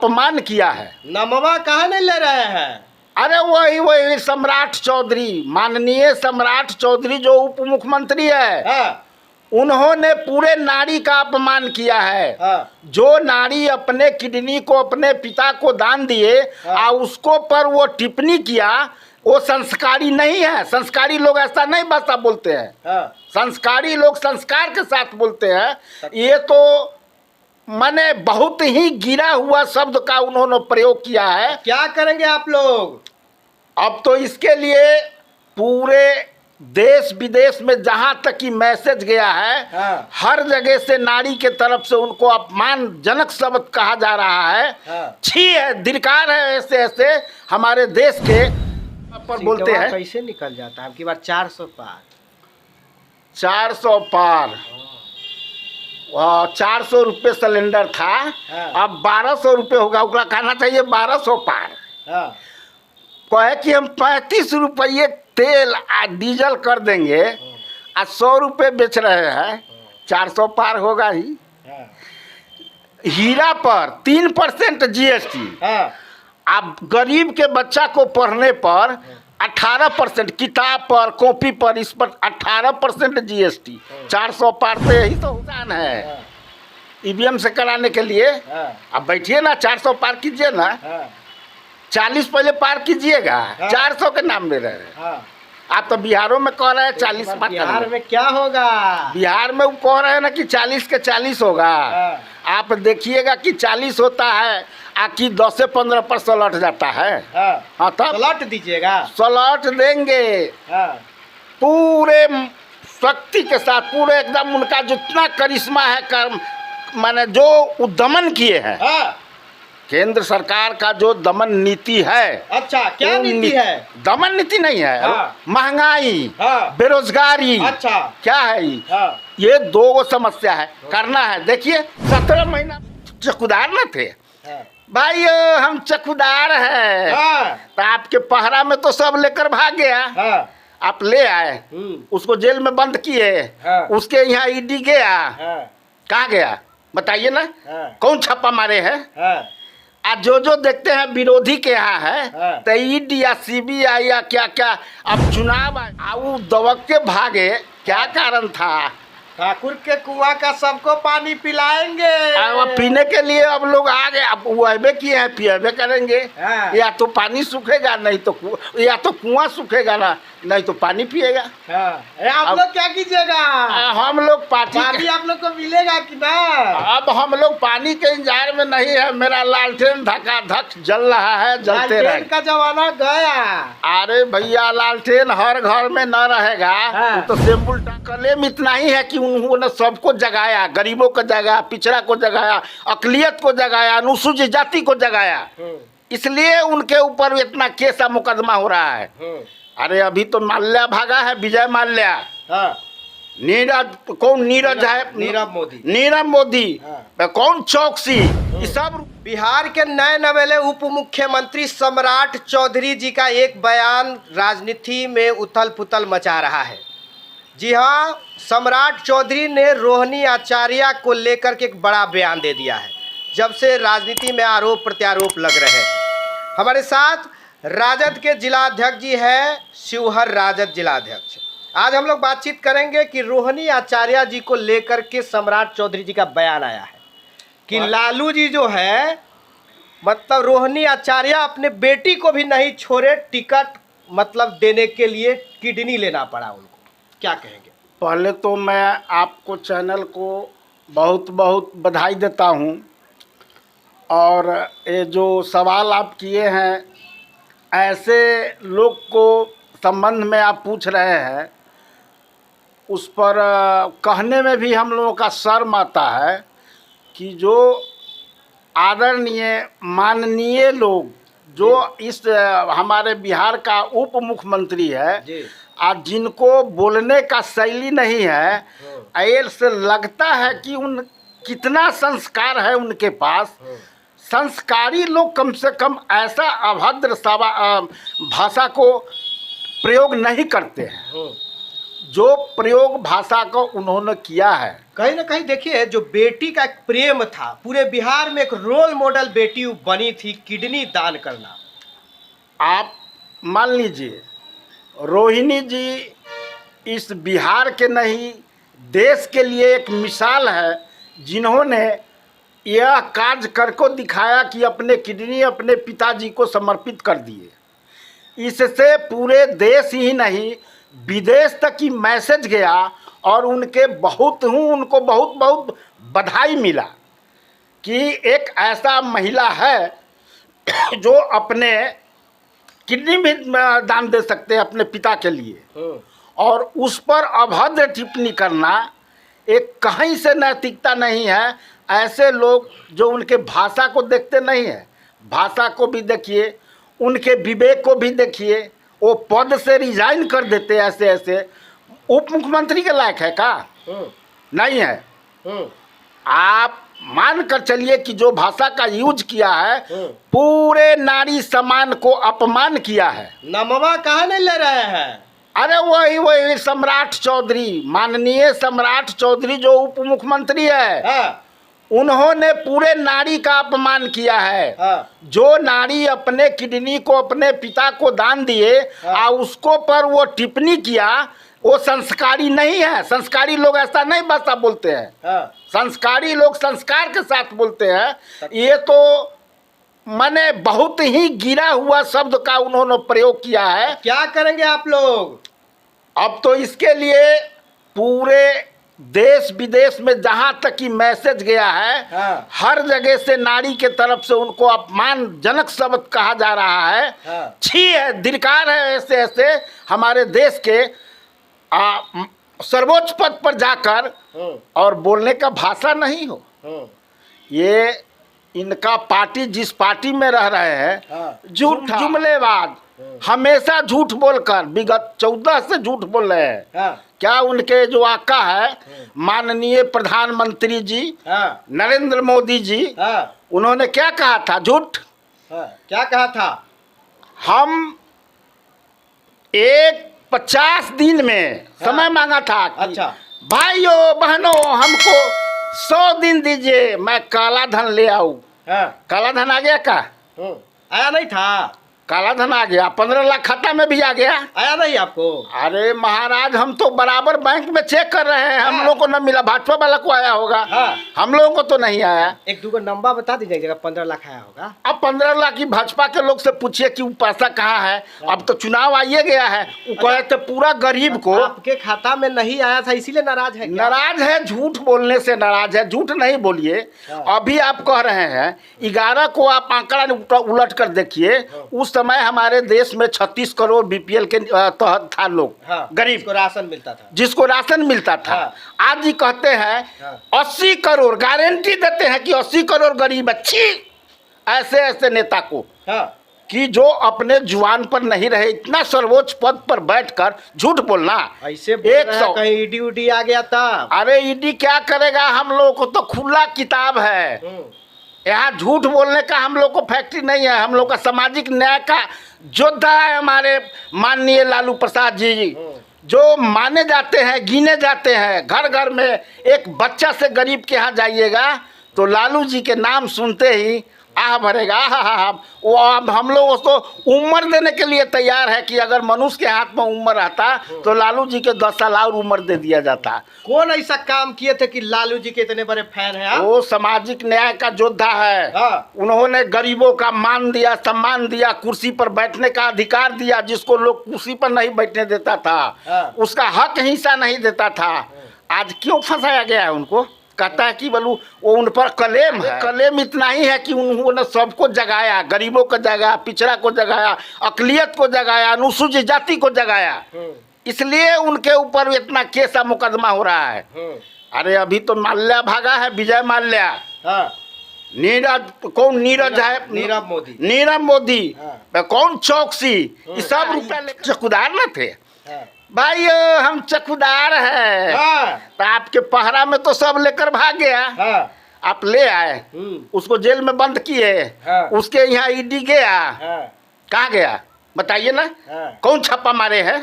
अपमान किया है। नमवा कहाँ नहीं ले रहे हैं? अरे वही सम्राट चौधरी, माननीय सम्राट चौधरी जो उप मुख्यमंत्री है, हाँ। उन्होंने पूरे नारी का अपमान किया है। हाँ। जो नारी अपने किडनी को अपने पिता को दान दिए, हाँ। और उसको पर वो टिप्पणी किया, वो संस्कारी नहीं है। संस्कारी लोग ऐसा नहीं भाषा बोलते हैं। हाँ। संस्कारी लोग संस्कार के साथ बोलते हैं। ये तो मैंने बहुत ही गिरा हुआ शब्द का उन्होंने प्रयोग किया है। क्या करेंगे आप लोग? अब तो इसके लिए पूरे देश विदेश में जहां तक कि मैसेज गया है, हाँ। हर जगह से नारी के तरफ से उनको अपमानजनक शब्द कहा जा रहा है। हाँ। छी है, धिक्कार है ऐसे ऐसे हमारे देश के पर बोलते हैं। कैसे निकल जाता है आपकी बार? 400 पार। 400 पार। 400 रुपये सिलेंडर था। हाँ। अब 1200 रुपये होगा। उनका कहना चाहिए 1200 पार। हाँ। कहे कि हम 35 रुपये तेल आ डीजल कर देंगे, आ 100 रुपये बेच रहे हैं, 400 पार होगा ही। हाँ। हीरा पर 3% जीएसटी। हाँ। अब गरीब के बच्चा को पढ़ने पर 18%, किताब पर कॉपी पर इस पर 18% जीएसटी। 400 पार तो यही तो भुगतान है ईवीएम से कराने के लिए। अब बैठिए ना, 400 पार कीजिए ना। 40 पहले पार कीजिएगा। 400 के नाम ले रहे हैं। आप तो बिहारों में कह रहे हैं 40 पार। बिहार में क्या होगा? बिहार में वो कह रहे हैं ना कि 40 के 40 होगा। आप देखिएगा कि 40 होता है, आकि 10 से 15 पर सलट जाता है। हाँ, तब सलट दीजिएगा। सलट देंगे पूरे शक्ति के साथ, पूरे एकदम उनका जितना करिश्मा है, कर्म माने जो उद्दमन किए हैं। केंद्र सरकार का जो दमन नीति है। अच्छा, क्या नीति है? दमन नीति नहीं है। महंगाई, बेरोजगारी। अच्छा, क्या है ये 2 समस्या है। करना है। देखिए 17 महीना चकुदार न थे भाई, हम चकुदार है। तो आपके पहरा में तो सब लेकर भाग गया। आप ले आए, उसको जेल में बंद किए। उसके यहाँ ईडी गया। कहाँ गया बताइए ना? कौन छापा मारे है? आज जो देखते हैं विरोधी के यहाँ है, तो ईडी या सीबीआई या क्या क्या। अब चुनाव आऊ दबक के भागे, क्या कारण था? ठाकुर के कुआं का सबको पानी पिलाएंगे। अब पीने के लिए अब लोग आ गए। अब वहबे किए हैं, पिएबे करेंगे। या तो पानी सूखेगा, नहीं तो या तो कुआं सूखेगा ना, नहीं तो पानी पिएगा। आप लोग क्या कीजिएगा? हम लोग पानी आप लोग को मिलेगा कि ना? अब हम लोग पानी के इंतजार में नहीं है। मेरा लालटेन धकाधक जल रहा है, जलते रहे। का जमाना गया। अरे भैया, लालटेन हर घर में न रहेगा। तो सिंपल कलेम इतना ही है कि उन्होंने सबको जगाया, गरीबों को जगाया, पिछड़ा को जगाया, अकलियत को जगाया, अनुसूचित जाति को जगाया। इसलिए उनके ऊपर इतना केस मुकदमा हो रहा है। अरे अभी तो माल्या भागा है, विजय माल्या। नीरज कौन? नीरज है, नीरव मोदी। कौन? चौकसी। ये सब बिहार के नए नवेले उप मुख्यमंत्री सम्राट चौधरी जी का एक बयान राजनीति में उथल पुथल मचा रहा है। जी हाँ, सम्राट चौधरी ने रोहिणी आचार्य को लेकर के एक बड़ा बयान दे दिया है। जब से राजनीति में आरोप प्रत्यारोप लग रहे हैं। हमारे साथ राजद के जिलाध्यक्ष जी हैं, शिवहर राजद जिलाध्यक्ष। आज हम लोग बातचीत करेंगे कि रोहिणी आचार्य जी को लेकर के सम्राट चौधरी जी का बयान आया है कि लालू जी जो है, मतलब रोहिणी आचार्य अपने बेटी को भी नहीं छोड़े, टिकट मतलब देने के लिए किडनी लेना पड़ा उनको। क्या कहेंगे? पहले तो मैं आपको चैनल को बहुत बहुत बधाई देता हूं। और ये जो सवाल आप किए हैं, ऐसे लोग को संबंध में आप पूछ रहे हैं, उस पर कहने में भी हम लोगों का शर्म आता है कि जो आदरणीय माननीय लोग जो इस हमारे बिहार का उप मुख्यमंत्री है, आज जिनको बोलने का शैली नहीं है, ऐसे लगता है कि उन कितना संस्कार है उनके पास। संस्कारी लोग कम से कम ऐसा अभद्र भाषा को प्रयोग नहीं करते हैं। जो प्रयोग भाषा को उन्होंने किया है, कहीं ना कहीं देखिए जो बेटी का एक प्रेम था, पूरे बिहार में एक रोल मॉडल बेटी बनी थी, किडनी दान करना। आप मान लीजिए रोहिणी जी इस बिहार के नहीं देश के लिए एक मिसाल है, जिन्होंने यह कार्य करके दिखाया कि अपने किडनी अपने पिताजी को समर्पित कर दिए। इससे पूरे देश ही नहीं विदेश तक की मैसेज गया और उनको बहुत बहुत बधाई मिला कि एक ऐसा महिला है जो अपने किडनी भी दान दे सकते हैं अपने पिता के लिए, और उस पर अभद्र टिप्पणी करना एक कहीं से नैतिकता नहीं है। ऐसे लोग जो उनके भाषा को देखते नहीं है, भाषा को भी देखिए, उनके विवेक को भी देखिए, वो पद से रिजाइन कर देते ऐसे ऐसे। उप मुख्यमंत्री के लायक है का? नहीं है। आप मान कर चलिए कि जो भाषा का यूज किया है पूरे नारी सम्मान को अपमान किया है। नमवा कहाँ नहीं ले रहे हैं? अरे वही सम्राट चौधरी, माननीय सम्राट चौधरी जो उप मुख्यमंत्री है, उन्होंने पूरे नारी का अपमान किया है। जो नारी अपने किडनी को अपने पिता को दान दिए उसको पर वो टिप्पणी किया, वो संस्कारी नहीं है। संस्कारी लोग ऐसा नहीं भाषा बोलते हैं। संस्कारी लोग संस्कार के साथ बोलते हैं। ये तो मैंने बहुत ही गिरा हुआ शब्द का उन्होंने प्रयोग किया है। क्या करेंगे आप लोग? अब तो इसके लिए पूरे देश विदेश में जहां तक की मैसेज गया है, हर जगह से नारी के तरफ से उनको अपमानजनक शब्द कहा जा रहा है। छी है, धिक्कार है ऐसे ऐसे हमारे देश के सर्वोच्च पद पर जाकर और बोलने का भाषा नहीं हो। ये इनका पार्टी जिस पार्टी में रह रहे हैं, झूठ जुमलेबाज, हमेशा झूठ बोलकर विगत 14 से झूठ बोल रहे हैं। क्या उनके जो आका है माननीय प्रधानमंत्री जी नरेंद्र मोदी जी, उन्होंने क्या कहा था? झूठ। क्या कहा था? हम 50 दिन में समय मांगा था। अच्छा। भाइयों बहनों हमको 100 दिन दीजिए, मैं काला धन ले आऊं। काला धन आ गया का? आया नहीं था। काला धन आ गया, 15 लाख खाता में भी आ गया। आया नहीं आपको? अरे महाराज हम तो बराबर बैंक में चेक कर रहे हैं, हम लोग को न मिला। भाजपा वाला को आया होगा, हम लोगों को तो नहीं आया। एक दो नंबर बता दीजिएगा, 15 लाख आया होगा। अब 15 लाख की भाजपा के लोग से पूछिए कि वो पैसा कहाँ है। अब तो चुनाव आइए गया है, वो कहे थे पूरा गरीब को। आपके खाता में नहीं आया था इसीलिए नाराज है? नाराज है, झूठ बोलने से नाराज है। झूठ नहीं बोलिए। अभी आप कह रहे हैं 11 को आप आंकड़ा उलट कर देखिए, उस समय हमारे देश में 36 करोड़ बीपीएल के तहत था लोग, गरीब, जिसको राशन मिलता था, जिसको राशन मिलता था। आज ही कहते हैं 80 करोड़, गारंटी देते हैं कि 80 करोड़ गरीब। अच्छी ऐसे ऐसे नेता को कि जो अपने जुबान पर नहीं रहे, इतना सर्वोच्च पद पर बैठकर झूठ बोलना। ऐसे 100 कहीं ईडी उडी आ गया था। अरे ईडी क्या करेगा, हम लोगों को तो खुला किताब है। यहाँ झूठ बोलने का हम लोग को फैक्ट्री नहीं है। हम लोग का सामाजिक न्याय का योद्धा है हमारे माननीय लालू प्रसाद जी, जो माने जाते हैं, गिने जाते हैं। घर घर में एक बच्चा से गरीब के यहाँ जाइएगा तो लालू जी के नाम सुनते ही आह भरेगा। वो हम लोग उसको उम्र देने के लिए तैयार है कि अगर मनुष्य के हाथ में उम्र रहता तो लालू जी के 10 साल और उम्र दे दिया जाता। कौन ऐसा काम किए थे कि लालू जी के इतने बड़े फैन हैं? वो सामाजिक न्याय का योद्धा है। उन्होंने गरीबों का मान दिया, सम्मान दिया, कुर्सी पर बैठने का अधिकार दिया। जिसको लोग कुर्सी पर नहीं बैठने देता था, उसका हक हिस्सा नहीं देता था। आज क्यों फंसाया गया है उनको? कहता है कि बोलू वो उन पर कलेम है। कलेम इतना ही है कि उन्होंने सबको जगाया, गरीबों को जगाया, पिछड़ा को जगाया, अकलियत को जगाया, अनुसूचित जाति को जगाया। इसलिए उनके ऊपर इतना केसा मुकदमा हो रहा है। अरे अभी तो माल्या भागा है, विजय माल्या। नीरज कौन? नीरज है, नीरव मोदी, कौन चौकसी, ये सब रुपया चौकीदार न थे भाई। हम चौकीदार है। तो आपके पहरा में तो सब लेकर भाग गया। आप ले आए, उसको जेल में बंद किए, उसके यहाँ ईडी गया। कहाँ गया बताइए ना? कौन छापा मारे हैं?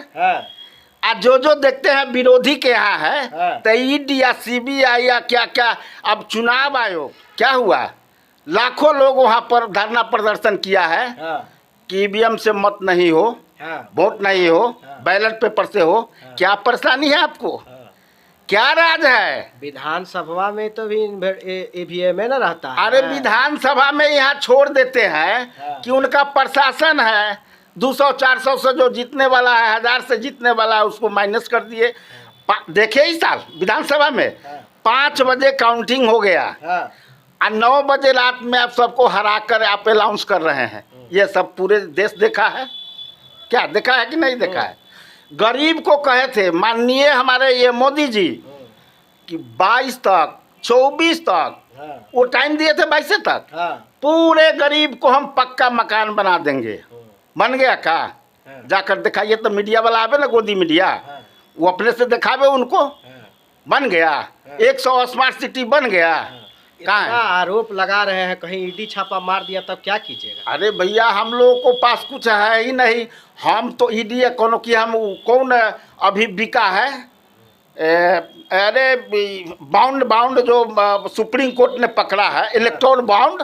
आज जो देखते हैं विरोधी के यहाँ है हाँ। तो ईडी या सीबीआई या क्या क्या। अब चुनाव आयोग क्या हुआ, लाखों लोग वहाँ पर धरना प्रदर्शन किया है हाँ। कि ईवीएम से मत नहीं हो, हाँ। वोट नहीं हो, हाँ। बैलेट पेपर से हो। क्या परेशानी है आपको, क्या राज है? विधानसभा में तो भी ईवीएम है ना रहता है। अरे विधानसभा में यहाँ छोड़ देते हैं हाँ। कि उनका प्रशासन है 200-400 से जो जीतने वाला है, 1000 से जीतने वाला है, उसको माइनस कर दिए। देखिए इस साल विधानसभा में 5 बजे काउंटिंग हो गया और 9 बजे रात में आप सबको हरा कर आप अनाउंस कर रहे हैं। ये सब पूरे देश देखा है, क्या देखा है कि नहीं देखा है? गरीब को कहे थे माननीय हमारे ये मोदी जी कि 22 तक 24 तक वो टाइम दिए थे, 22 तक पूरे गरीब को हम पक्का मकान बना देंगे। बन गया का? जाकर दिखाइए तो मीडिया वाला आवे ना, गोदी मीडिया, वो अपने से दिखावे उनको। बन गया 100 स्मार्ट सिटी बन गया। कहाँ है? आरोप लगा रहे हैं कहीं ईडी छापा मार दिया तब क्या कीजिएगा? अरे भैया हम लोगों को पास कुछ है ही नहीं। हम तो ईडी कौन की हम कौन अभी बिका है? अरे बाउंड जो सुप्रीम कोर्ट ने पकड़ा है इलेक्ट्रॉन बाउंड।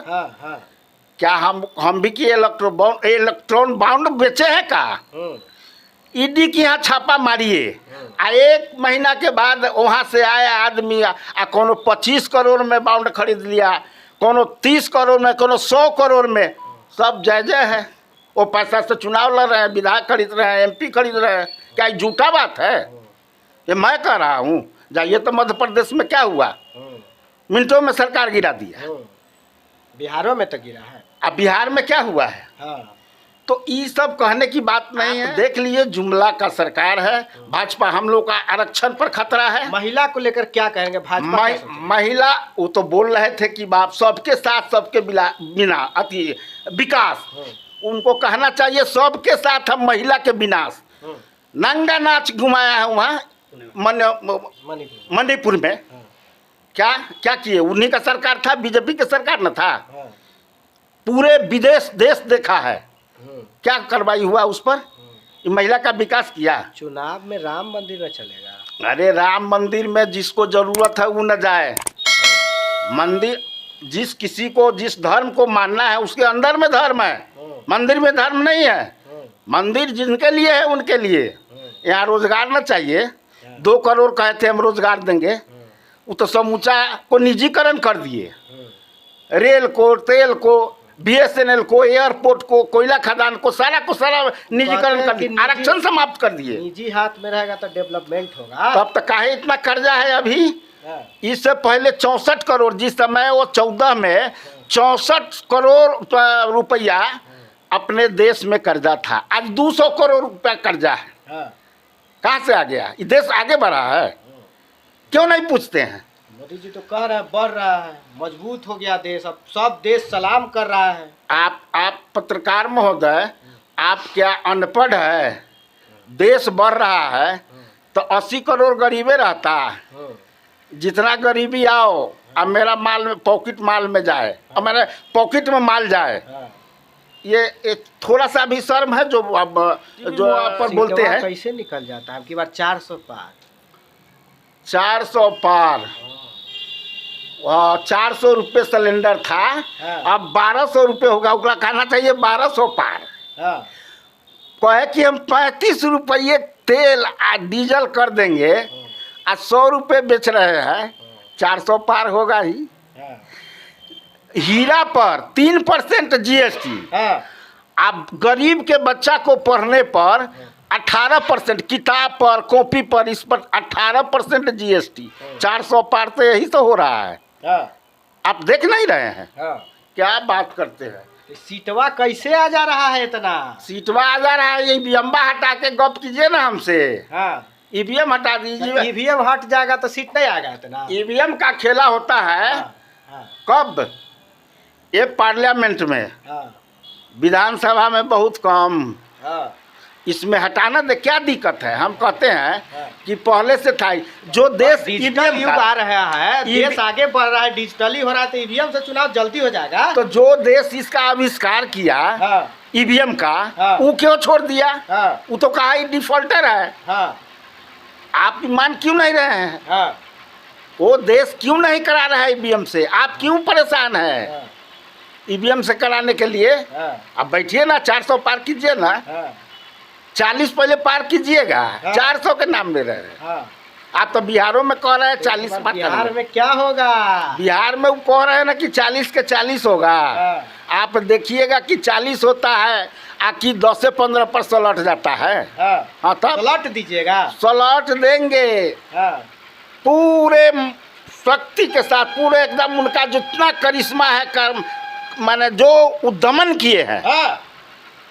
क्या हम भी की इलेक्ट्रॉन बाउंड बेचे हैं का? ईडी की यहाँ छापा मारिए, 1 महीना के बाद वहाँ से आया आदमी कोनो 25 करोड़ में बाउंड खरीद लिया, कोनो 30 करोड़ में, कोनो 100 करोड़ में, सब जय है। वो पैसा से चुनाव लड़ रहे हैं, विधायक खरीद रहे हैं, MP खरीद रहे हैं। क्या ये झूठा बात है? ये मैं कह रहा हूँ। जाइए तो मध्य प्रदेश में क्या हुआ, मिनटों में सरकार गिरा दिया। बिहारों में तो गिरा है। अब बिहार में क्या हुआ है? तो ये सब कहने की बात नहीं है। देख लिए जुमला का सरकार है भाजपा। हम लोग का आरक्षण पर खतरा है। महिला को लेकर क्या कहेंगे भाजपा? महिला वो तो बोल रहे थे कि बाप सबके साथ सबके बिना अति विकास। उनको कहना चाहिए सबके साथ हम महिला के विनाश। नंगा नाच घुमाया है वहाँ मणिपुर में। क्या क्या किए? उन्हीं का सरकार था, बीजेपी के सरकार न था। पूरे विदेश देश देखा है, क्या कार्रवाई हुआ उस पर? महिला का विकास किया। चुनाव में राम मंदिर में चलेगा। अरे राम मंदिर में जिसको जरूरत है वो न जाए। मंदिर जिस किसी को जिस धर्म को मानना है उसके अंदर में धर्म है, मंदिर में धर्म नहीं है। मंदिर जिनके लिए है उनके लिए। यहाँ रोजगार न चाहिए। 2 करोड़ कहे थे हम रोजगार देंगे, वो तो समूचा को निजीकरण कर दिए। रेल को, तेल को, BSNL को, एयरपोर्ट को, कोयला खदान को सारा निजीकरण कर दिया, आरक्षण समाप्त कर दिए। निजी हाथ में रहेगा तो डेवलपमेंट होगा। तब तक काहे इतना कर्जा है अभी? इससे पहले 64 करोड़, जिस समय वो 14 में 64 करोड़ रुपया अपने देश में कर्जा था, आज 200 करोड़ रुपया कर्जा है। कहाँ से आ गया? ये देश आगे बढ़ा है, क्यों नहीं पूछते हैं? मोदी जी तो कह रहे हैं बढ़ रहा है, मजबूत हो गया देश, अब सब देश सलाम कर रहा है। आप पत्रकार महोदय, आप क्या अनपढ़ है? देश बढ़ रहा है तो 80 करोड़ गरीबे रहता। जितना गरीबी आओ अब मेरा माल में पॉकेट माल में जाए, अब मेरे पॉकेट में माल जाए, ये थोड़ा सा भी शर्म है जो अब जो आप पर बोलते हैं। कैसे निकल जाता है? आपकी बार 400 पार 400 पार 400 रुपये सिलेंडर था, अब 1200 रुपये होगा। उनका कहना चाहिए 1200 पार। कहे कि हम 35 रुपये तेल आ डीजल कर देंगे, आज 100 रुपये बेच रहे हैं, 400 पार होगा ही। हीरा पर 3% GST। अब गरीब के बच्चा को पढ़ने पर 18%, किताब पर, कॉपी पर, इस पर 18% GST। 400 पार से यही तो हो रहा है। आप देख नहीं रहे हैं? क्या बात करते हैं? सीटवा कैसे आ जा रहा है इतना? सीटवा आ जा रहा है, ये ईवीएम हटा के गप कीजिए ना हमसे। ईवीएम हटा दीजिए। ईवीएम हट जाएगा तो सीट नहीं आएगा इतना। ईवीएम का खेला होता है कब? ये पार्लियामेंट में, विधानसभा में बहुत कम। इसमें हटाना दे, क्या दिक्कत है? हम कहते हैं कि पहले से था जो देश डिजिटल युग आ रहा है, देश आगे बढ़ रहा है, डिजिटली हो रहा है, तो ईवीएम से चुनाव जल्दी हो जाएगा। तो जो देश इसका आविष्कार किया ईवीएम का, वो क्यों छोड़ दिया? वो तो कहा डिफॉल्टर है। आप ईमान क्यों नहीं रहे हैं? हाँ। वो देश क्यों नहीं करा रहा है ईवीएम से? आप क्यों परेशान हैं हाँ। ईवीएम से कराने के लिए? हाँ। अब बैठिए ना, 400 पार कीजिए ना। हाँ। 40 पहले पार कीजिएगा। हाँ। 400 के नाम ले रहे हैं। हाँ। आप तो बिहारों में कह रहे हैं 40 पार बिहार करेंगे। में क्या होगा? बिहार में वो कह रहे हैं ना कि 40 के 40 होगा। हाँ। आप देखिएगा कि 40 होता है, आकि 10 से 15 पर सलट जाता है। हाँ। हाँ, तब पलट दीजिएगा। सलट देंगे हाँ। पूरे शक्ति के साथ, पूरे एकदम उनका जितना करिश्मा है, कर्म माने जो उद्दमन किए हैं। हाँ।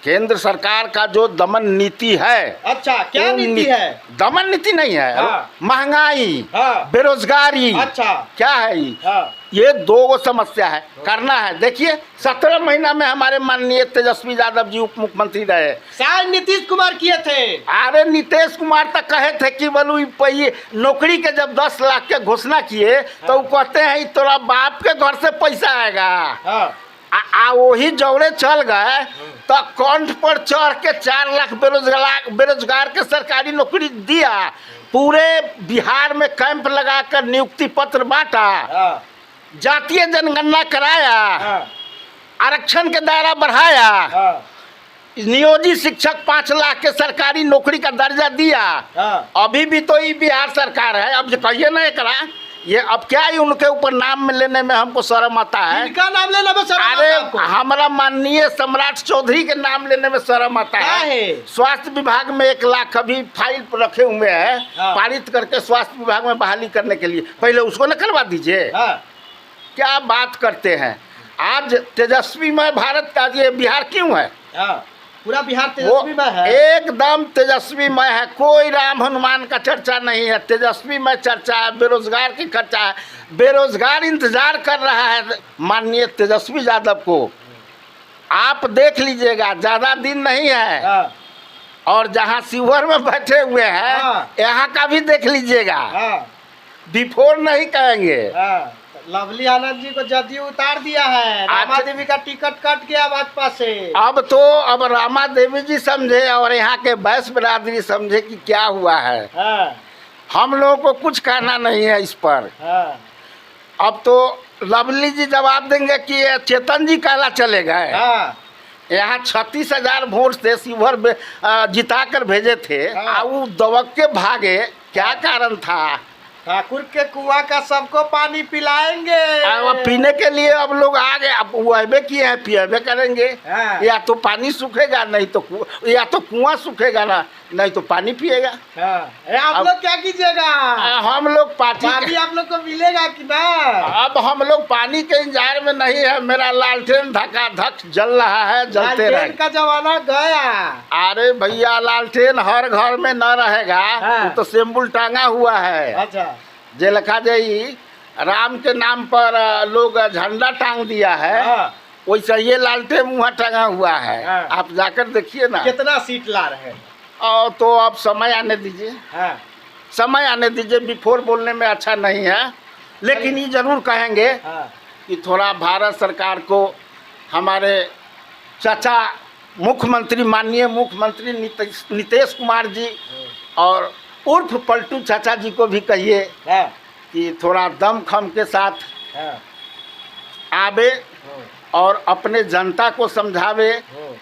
केंद्र सरकार का जो दमन नीति है। अच्छा, क्या वो नीति है? दमन नीति नहीं है। हाँ। महंगाई, हाँ। बेरोजगारी। अच्छा। क्या है ये? हाँ। ये दो समस्या है, करना है। देखिए 17 महीना में हमारे माननीय तेजस्वी यादव जी उप मुख्यमंत्री रहे। शायद नीतीश कुमार किए थे। अरे नीतीश कुमार तक कहे थे कि बोलू ये नौकरी के जब 10 लाख के घोषणा किए तो वो कहते हैं तोरा बाप के घर से पैसा आएगा। हाँ। वही जौरे चल गए तो कंठ पर चढ़ के 4 लाख बेरोजगार के सरकारी नौकरी दिया। पूरे बिहार में कैंप लगाकर नियुक्ति पत्र बांटा। हाँ। जातीय जनगणना कराया। हाँ। आरक्षण के दायरा बढ़ाया। हाँ। नियोजित शिक्षक 5 लाख के सरकारी नौकरी का दर्जा दिया। हाँ। अभी भी तो ये बिहार सरकार है। अब कहिए ना करा ये, अब क्या ही उनके ऊपर नाम लेने में हमको शर्म आता है। इनका नाम लेने में शर्म आता है आपको? अरे हमारा माननीय सम्राट चौधरी के नाम लेने में शर्म आता है। स्वास्थ्य विभाग में 1 लाख अभी फाइल पर रखे हुए हैं। हाँ। पारित करके स्वास्थ्य विभाग में बहाली करने के लिए पहले उसको न करवा दीजिए। हाँ। क्या बात करते हैं। आज तेजस्वीमय भारत का ये बिहार क्यों है? हाँ। पूरा बिहार तेजस्वीमय है। एकदम तेजस्वीमय है। कोई राम हनुमान का चर्चा नहीं है, तेजस्वीमय चर्चा है। बेरोजगार की चर्चा है। बेरोजगार इंतजार कर रहा है माननीय तेजस्वी यादव को। आप देख लीजिएगा, ज्यादा दिन नहीं है। हाँ। और जहां शिवहर में बैठे हुए हैं, हाँ। यहाँ का भी देख लीजिएगा। हाँ। बिफोर नहीं कहेंगे। हाँ। लवली आनंद जी को जदयू उतार दिया है। रामा देवी का टिकट कट गया भाजपा से। अब रामा देवी जी समझे और यहाँ के बैस बिरादरी समझे कि क्या हुआ है। हाँ। हम लोगों को कुछ कहना नहीं है इस पर। हाँ। अब तो लवली जी जवाब देंगे कि ये चेतन जी काला चले गए। हाँ। यहाँ 36,000 वोट से शिवहर जिता कर भेजे थे। हाँ। वो दबक के भागे, क्या कारण था? ठाकुर के कुआं का सबको पानी पिलाएंगे। अब पीने के लिए अब लोग आ गए। अब वहबे किए हैं, पिएबे करेंगे। हाँ। या तो पानी सूखेगा, नहीं तो या तो कुआं सूखेगा ना, नहीं तो पानी पिएगा। हाँ। आप लोग क्या कीजिएगा? हम लोग पानी आप लोग को मिलेगा कि ना? अब हम लोग पानी के इंतजार में नहीं है। मेरा लालटेन धका धक जल रहा है, जलते रहे। का जमाना गया। अरे भैया, लालटेन हर घर में न रहेगा। हाँ। तो सिंबल टांगा हुआ है। अच्छा। जे लिखा जाई राम के नाम पर लोग झंडा टांग दिया है। हाँ। वैसा ये लालटेन मुँह टंगा हुआ है। हाँ। आप जाकर देखिए ना। कितना सीट ला रहे हैं? और तो अब समय आने दीजिए। हाँ। समय आने दीजिए। बिफोर बोलने में अच्छा नहीं है, लेकिन ये जरूर कहेंगे हाँ। कि थोड़ा भारत सरकार को, हमारे चाचा मुख्यमंत्री, माननीय मुख्यमंत्री नीतीश कुमार जी और उर्फ पलटू चाचा जी को भी कहिए हाँ। कि थोड़ा दम खम के साथ हाँ। आवे और अपने जनता को समझावे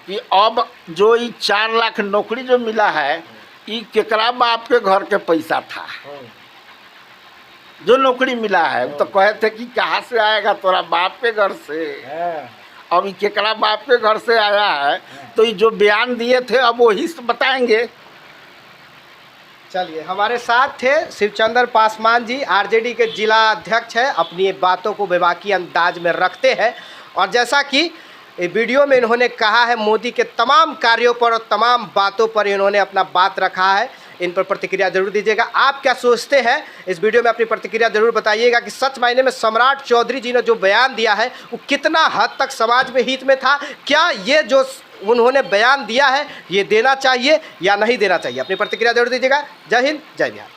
कि अब जो ये 4 लाख नौकरी जो मिला है, ये केकरा बाप के घर के पैसा था। जो नौकरी मिला है वो तो कहे थे कि कहाँ से आएगा, तोरा बाप के घर से। अब ये केकरा बाप के घर से आया है, तो ये जो बयान दिए थे अब वही बताएंगे। चलिए, हमारे साथ थे शिवचंद्र पासवान जी, आरजेडी के जिला अध्यक्ष है। अपनी बातों को बेबाकी अंदाज में रखते हैं और जैसा कि वीडियो में इन्होंने कहा है, मोदी के तमाम कार्यों पर और तमाम बातों पर इन्होंने अपना बात रखा है। इन पर प्रतिक्रिया जरूर दीजिएगा। आप क्या सोचते हैं, इस वीडियो में अपनी प्रतिक्रिया जरूर बताइएगा कि सच मायने में सम्राट चौधरी जी ने जो बयान दिया है वो कितना हद तक समाज में हित में था। क्या ये जो उन्होंने बयान दिया है ये देना चाहिए या नहीं देना चाहिए? अपनी प्रतिक्रिया जरूर दीजिएगा। जय हिंद, जय बिहार।